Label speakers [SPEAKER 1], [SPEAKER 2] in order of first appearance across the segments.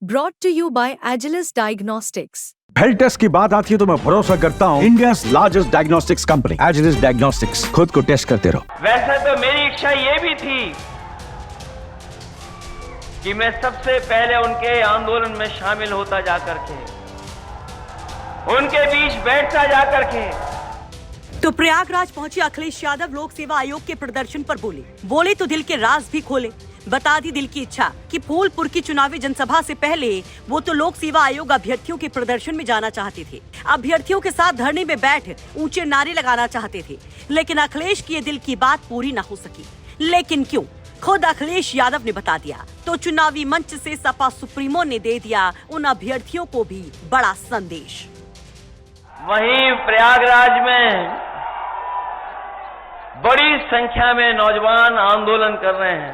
[SPEAKER 1] Brought to you by Agilus Diagnostics.
[SPEAKER 2] Health test की बात आती है तो मैं भरोसा करता हूँ India's largest diagnostics company Agilus Diagnostics. खुद को टेस्ट करते रहो।
[SPEAKER 3] वैसे तो मेरी इच्छा ये भी थी कि मैं सबसे पहले उनके आंदोलन में शामिल होता जाकर के, उनके बीच बैठता जाकर के।
[SPEAKER 4] तो प्रयागराज पहुंचे अखिलेश यादव लोक सेवा आयोग के प्रदर्शन पर बोले तो दिल के राज भी खोले। बता दी दिल की इच्छा कि फूलपुर की चुनावी जनसभा से पहले वो तो लोक सेवा आयोग अभ्यर्थियों के प्रदर्शन में जाना चाहते थे, अभ्यर्थियों के साथ धरने में बैठ ऊंचे नारे लगाना चाहते थे, लेकिन अखिलेश की ये दिल की बात पूरी न हो सकी। लेकिन क्यों? खुद अखिलेश यादव ने बता दिया। तो चुनावी मंच से सपा सुप्रीमो ने दे दिया उन अभ्यर्थियों को भी बड़ा संदेश।
[SPEAKER 3] वहीं प्रयागराज में बड़ी संख्या में नौजवान आंदोलन कर रहे हैं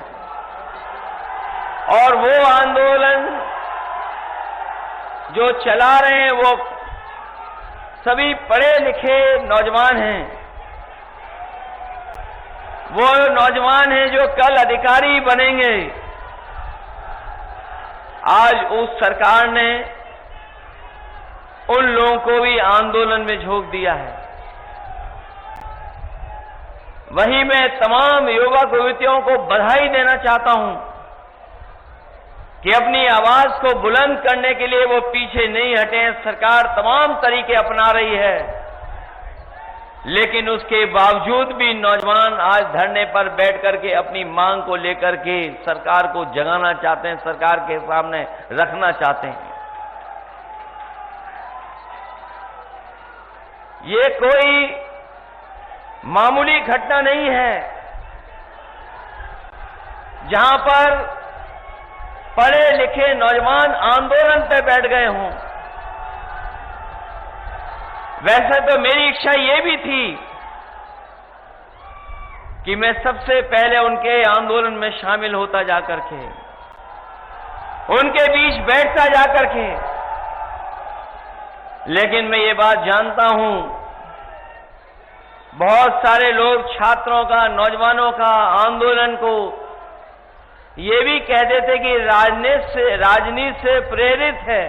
[SPEAKER 3] और वो आंदोलन जो चला रहे हैं वो सभी पढ़े लिखे नौजवान हैं। वो नौजवान हैं जो कल अधिकारी बनेंगे। आज उस सरकार ने उन लोगों को भी आंदोलन में झोंक दिया है। वहीं मैं तमाम युवक युवतियों को बधाई देना चाहता हूं कि अपनी आवाज को बुलंद करने के लिए वो पीछे नहीं हटे। सरकार तमाम तरीके अपना रही है, लेकिन उसके बावजूद भी नौजवान आज धरने पर बैठ करके अपनी मांग को लेकर के सरकार को जगाना चाहते हैं, सरकार के सामने रखना चाहते हैं। ये कोई मामूली घटना नहीं है जहां पर पढ़े लिखे नौजवान आंदोलन पे बैठ गए हों। वैसे तो मेरी इच्छा ये भी थी कि मैं सबसे पहले उनके आंदोलन में शामिल होता जाकर के, उनके बीच बैठता जाकर के, लेकिन मैं ये बात जानता हूं बहुत सारे लोग छात्रों का, नौजवानों का आंदोलन को ये भी कहते थे कि राजनीति से प्रेरित है,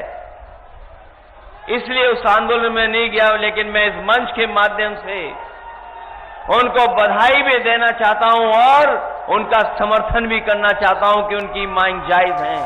[SPEAKER 3] इसलिए उस आंदोलन में नहीं गया। लेकिन मैं इस मंच के माध्यम से उनको बधाई भी देना चाहता हूं और उनका समर्थन भी करना चाहता हूं कि उनकी मांग जायज है।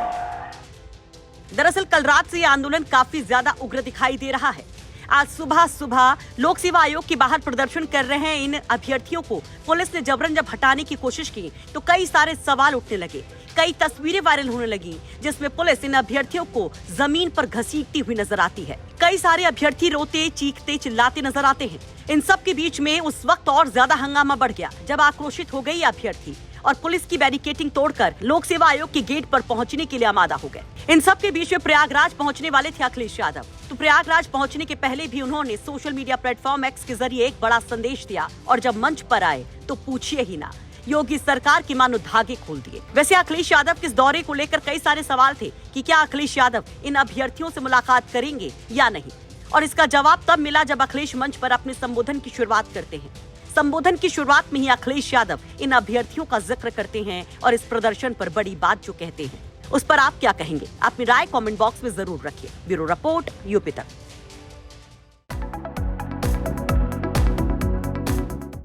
[SPEAKER 4] दरअसल कल रात से ये आंदोलन काफी ज्यादा उग्र दिखाई दे रहा है। आज सुबह लोक सेवा आयोग के बाहर प्रदर्शन कर रहे हैं इन अभ्यर्थियों को पुलिस ने जबरन जब हटाने की कोशिश की तो कई सारे सवाल उठने लगे, कई तस्वीरें वायरल होने लगी जिसमें पुलिस इन अभ्यर्थियों को जमीन पर घसीटती हुई नजर आती है। कई सारे अभ्यर्थी रोते, चीखते, चिल्लाते नजर आते हैं। इन सब के बीच में उस वक्त और ज्यादा हंगामा बढ़ गया जब आक्रोशित हो गई अभ्यर्थी और पुलिस की बैरिकेडिंग तोड़कर लोक सेवा आयोग के गेट पर पहुंचने के लिए आमादा हो गए। इन सब के बीच में प्रयागराज पहुंचने वाले थे अखिलेश यादव। तो प्रयागराज पहुंचने के पहले भी उन्होंने सोशल मीडिया प्लेटफॉर्म एक्स के जरिए एक बड़ा संदेश दिया और जब मंच पर आए तो पूछिए ही ना, योगी सरकार के मानो धागे खोल दिए। वैसे अखिलेश यादव के इस दौरे को लेकर कई सारे सवाल थे कि क्या अखिलेश यादव इन अभ्यर्थियों से मुलाकात करेंगे या नहीं, और इसका जवाब तब मिला जब अखिलेश मंच पर अपने संबोधन की शुरुआत करते हैं। संबोधन की शुरुआत में ही अखिलेश यादव इन अभ्यर्थियों का जिक्र करते हैं और इस प्रदर्शन पर बड़ी बात जो कहते हैं उस पर आप क्या कहेंगे? अपनी राय कमेंट बॉक्स में जरूर रखिए। ब्यूरो रिपोर्ट, यूपी तक।